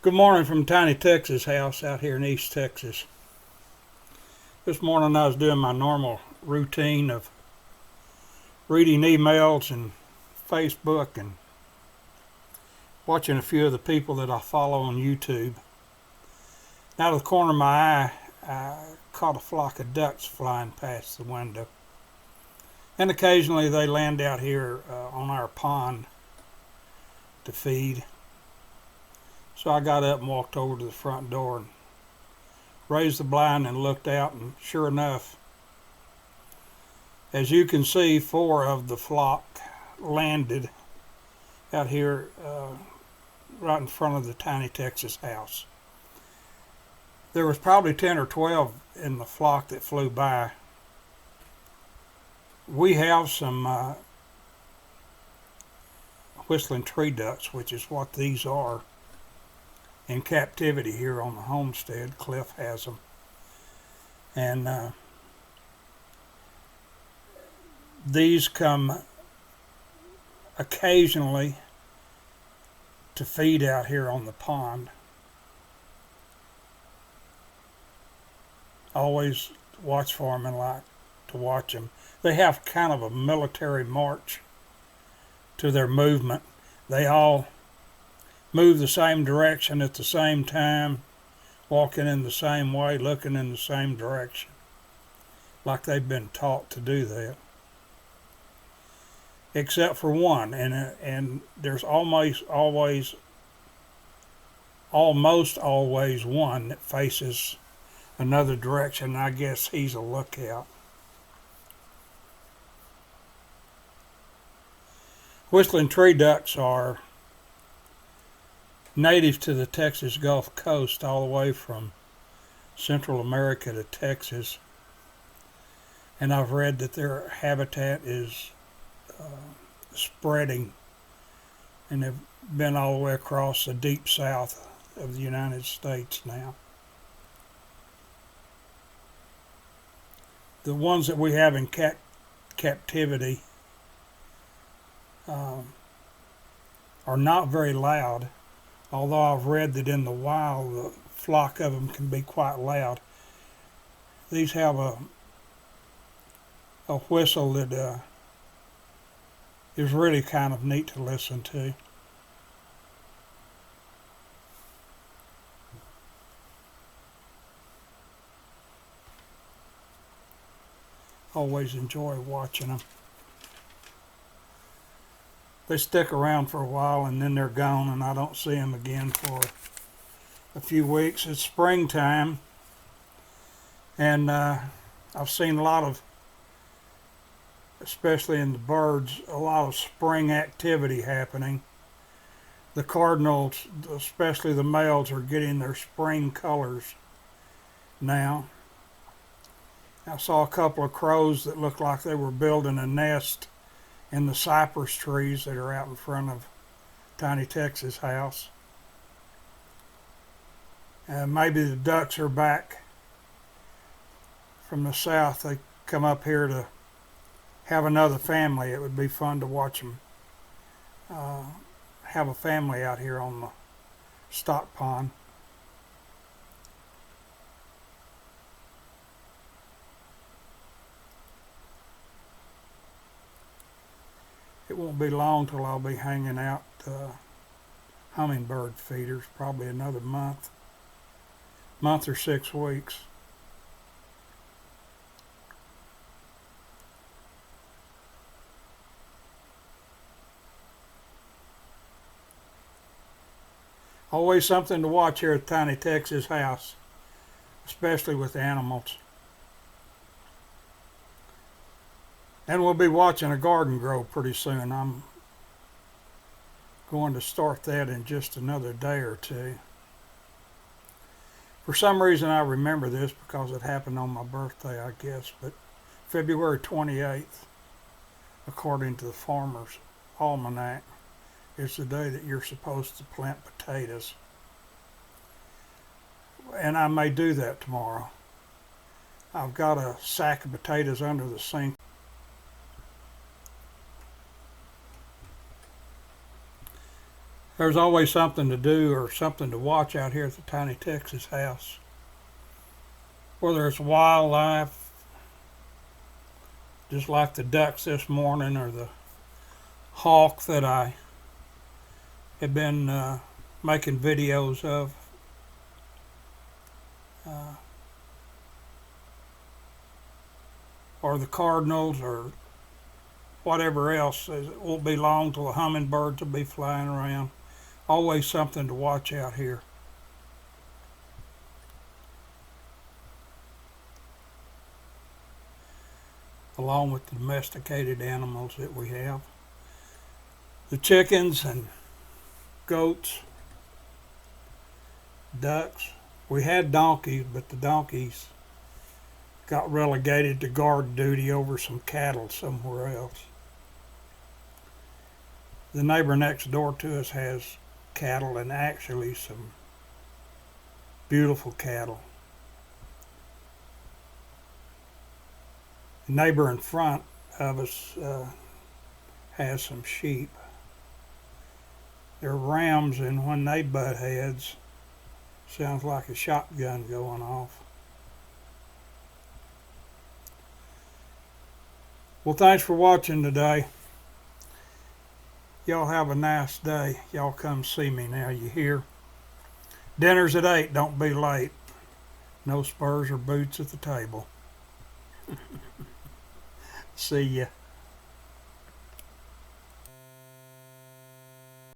Good morning from Tiny Texas house out here in East Texas. This morning I was doing my normal routine of reading emails and Facebook and watching a few of the people that I follow on YouTube. Out of the corner of my eye, I caught a flock of ducks flying past the window. And occasionally they land out here on our pond to feed. So I got up and walked over to the front door and raised the blind and looked out, and sure enough, as you can see, 4 of the flock landed out here right in front of the Tiny Texas house. There was probably 10 or 12 in the flock that flew by. We have some whistling tree ducks, which is what these are, in captivity here on the homestead. Cliff has them. And these come occasionally to feed out here on the pond. Always watch for them and like to watch them. They have kind of a military march to their movement. They all move the same direction at the same time, walking in the same way, looking in the same direction, like they've been taught to do that. Except for one, and there's almost always one that faces another direction. I guess he's a lookout. Whistling tree ducks are native to the Texas Gulf Coast, all the way from Central America to Texas. And I've read that their habitat is spreading, and they've been all the way across the deep south of the United States now. The ones that we have in captivity are not very loud, although I've read that in the wild the flock of them can be quite loud. These have a whistle that is really kind of neat to listen to. Always enjoy watching them. They stick around for a while and then they're gone, and I don't see them again for a few weeks. It's springtime, and I've seen a lot of, especially in the birds, a lot of spring activity happening. The cardinals, especially the males, are getting their spring colors now. I saw a couple of crows that looked like they were building a nest in the cypress trees that are out in front of Tiny Texas house. Maybe the ducks are back from the south. They come up here to have another family. It would be fun to watch them have a family out here on the stock pond. It won't be long till I'll be hanging out hummingbird feeders, probably another month or 6 weeks. Always something to watch here at Tiny Texas house, especially with animals. And we'll be watching a garden grow pretty soon. I'm going to start that in just another day or two. For some reason I remember this because it happened on my birthday, I guess, but February 28th, according to the Farmer's Almanac, is the day that you're supposed to plant potatoes. And I may do that tomorrow. I've got a sack of potatoes under the sink. There's always something to do or something to watch out here at the Tiny Texas house. Whether it's wildlife, just like the ducks this morning, or the hawk that I have been making videos of. Or the cardinals, or whatever else. It won't be long till the hummingbirds will be flying around. Always something to watch out here. Along with the domesticated animals that we have. The chickens and goats, ducks. We had donkeys, but the donkeys got relegated to guard duty over some cattle somewhere else. The neighbor next door to us has cattle, and actually some beautiful cattle. The neighbor in front of us has some sheep. They're rams, and when they butt heads, sounds like a shotgun going off. Well, thanks for watching today. Y'all have a nice day. Y'all come see me now, you hear? Dinner's at 8, don't be late. No spurs or boots at the table. See ya.